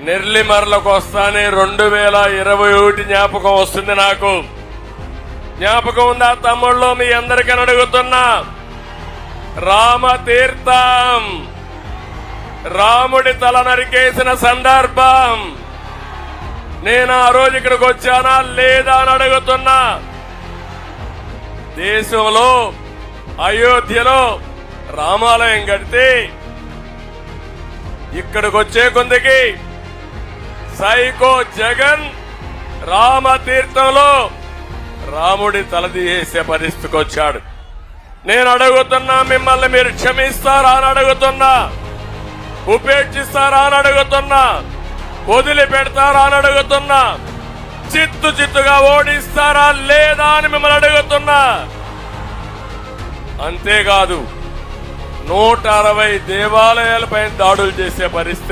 నెర్లిమర్లకు వస్తానే 2021 జ్ఞాపకం వస్తుంది నాకు. జ్ఞాపకం ఉందా తమ్ముళ్ళు? మీ అందరికీ అడుగుతున్నా. రామతీర్థం, రాముడి తల నరికేసిన సందర్భం. నేను ఆ రోజు ఇక్కడికి వచ్చానా లేదా అని అడుగుతున్నా. దేశంలో అయోధ్యలో రామాలయం కడితే ఇక్కడికి వచ్చే కొందికి సైకో జగన్ రామతీర్థంలో రాముడి తలదీసే పరిస్థితికి వచ్చాడు. నేను అడుగుతున్నా, మిమ్మల్ని మీరు క్షమిస్తారా అని అడుగుతున్నా, ఉపేక్షిస్తారా అని అడుగుతున్నా, వదిలిపెడతారా అని అడుగుతున్నా, చిత్తుగా ఓడిస్తారా లేదా అని మిమ్మల్ని అడుగుతున్నా. అంతేకాదు 160 దేవాలయాలపై దాడులు చేసే పరిస్థితి